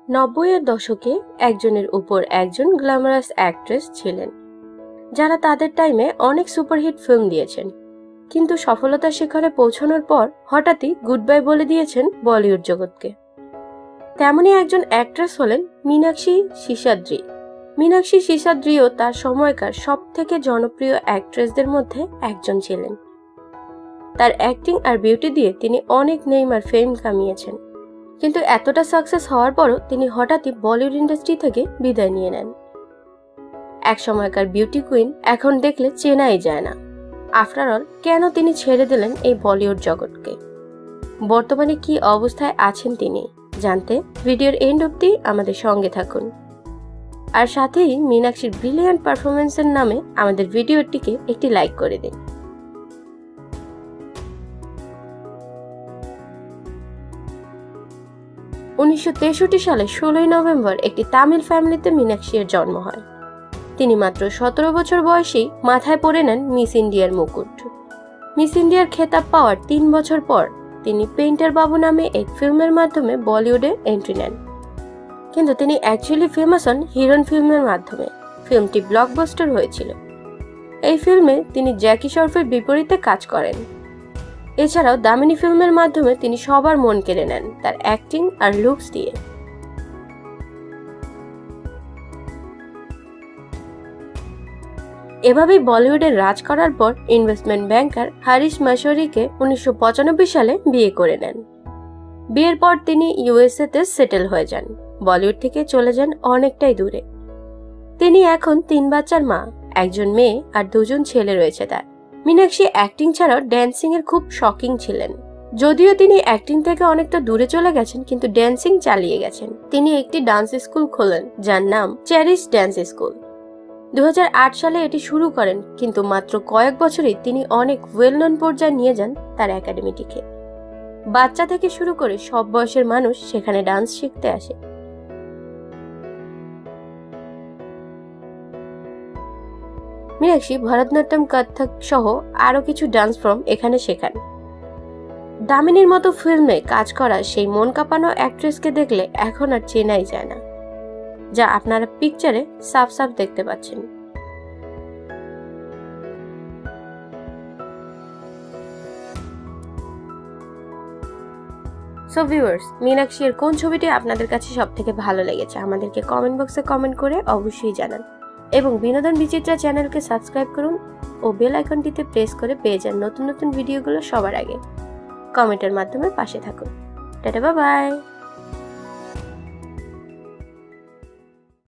90-এর দশকে একজনের উপর একজন গ্ল্যামারাস অ্যাক্ট্রেস ছিলেন যারা তাদের টাইমে অনেক সুপারহিট ফিল্ম দিয়েছেন, কিন্তু সফলতার শিখরে পৌঁছানোর পর হঠাৎই গুড বাই বলে দিয়েছেন বলিউড জগৎকে। তেমনই একজন অ্যাক্ট্রেস হলেন মীনাক্ষী শেষাদ্রি। মীনাক্ষী শেষাদ্রিও তার সময়কার সব থেকে জনপ্রিয় অ্যাক্ট্রেসদের মধ্যে একজন ছিলেন। তার অ্যাক্টিং আর বিউটি দিয়ে তিনি অনেক নেম আর ফেম কামিয়েছেন, কিন্তু এতটা সাকসেস হওয়ার পরও তিনি হঠাৎই বলিউড ইন্ডাস্ট্রি থেকে বিদায় নিয়ে নেন। এক সময়কার বিউটি কুইন এখন দেখলে চেনাই যায় না। আফটার অল কেন তিনি ছেড়ে দিলেন এই বলিউড জগৎকে, বর্তমানে কি অবস্থায় আছেন তিনি জানতে ভিডিওর এন্ড অবধি আমাদের সঙ্গে থাকুন। আর সাথেই মীনাক্ষীর ব্রিলিয়ান্ট পারফরমেন্সের নামে আমাদের ভিডিওটিকে একটি লাইক করে দিন। সালে 16 নভেম্বর একটি তামিল ফ্যামিলিতে মীনাক্ষীর জন্ম হয়। তিনি মাত্র 17 বছর বয়সেই মাথায় পরে নেন মিস ইন্ডিয়ার মুকুট। মিস ইন্ডিয়ার খেতাব পাওয়ার 3 বছর পর তিনি পেইন্টার বাবু নামে এক ফিল্মের মাধ্যমে বলিউডে এন্ট্রি নেন, কিন্তু তিনি অ্যাকচুয়ালি ফেমাস হন হিরন ফিল্মের মাধ্যমে। ফিল্মটি ব্লকবাস্টার হয়েছিল। এই ফিল্মে তিনি জ্যাকি শ্রফের বিপরীতে কাজ করেন। এছাড়াও দামিনী ফিল্মের মাধ্যমে তিনি সবার মন কেড়ে নেন তার অ্যাক্টিং আর লুকস দিয়ে। এভাবেই বলিউডে রাজ করার পর ইনভেস্টমেন্ট ব্যাংকার হারিশ মাশোরিকে 1995 সালে বিয়ে করে নেন। বিয়ের পর তিনি ইউএসএ তে সেটেল হয়ে যান। বলিউড থেকে চলে যান অনেকটাই দূরে। তিনি এখন 3 বাচ্চার মা, একজন মেয়ে আর 2 ছেলে রয়েছে তার। মীনাক্ষী অ্যাক্টিং ছাড়াও ড্যান্সিং এর খুব শকিং ছিলেন। যদিও তিনি অ্যাক্টিং থেকে অনেকটা দূরে চলে গেছেন, কিন্তু ড্যান্সিং চালিয়ে গেছেন। তিনি একটি ডান্স স্কুল খোলেন যার নাম চেরিশ ডান্স স্কুল। 2008 সালে এটি শুরু করেন, কিন্তু মাত্র কয়েক বছরেই তিনি অনেক ওয়েল নন পর্যায়ে নিয়ে যান তার একাডেমিটিকে। বাচ্চা থেকে শুরু করে সব বয়সের মানুষ সেখানে ডান্স শিখতে আসে। মীনাক্ষী ভরতনাট্যম, কত্থক সহ আরো কিছু ডান্স ফর্ম এখানে শেখান। দামিনীর মতো ফিল্মে কাজ করা সেই মন কাঁপানো অ্যাক্ট্রেসকে দেখলে এখন আর চেনাই যায় না, যা আপনারা পিকচারে সাফ সাফ দেখতে পাচ্ছেন। সো ভিউয়ার্স, মীনাক্ষীর কোন ছবিটি আপনাদের কাছে সবথেকে ভালো লেগেছে আমাদেরকে কমেন্ট বক্সে কমেন্ট করে অবশ্যই জানান, এবং বিনোদন বিচিত্রা চ্যানেলকে সাবস্ক্রাইব করুন ও বেল আইকনটিতে প্রেস করে পেয়ে যান নতুন নতুন ভিডিওগুলো সবার আগে। কমেন্টের মাধ্যমে পাশে থাকুন। Tata, bye bye.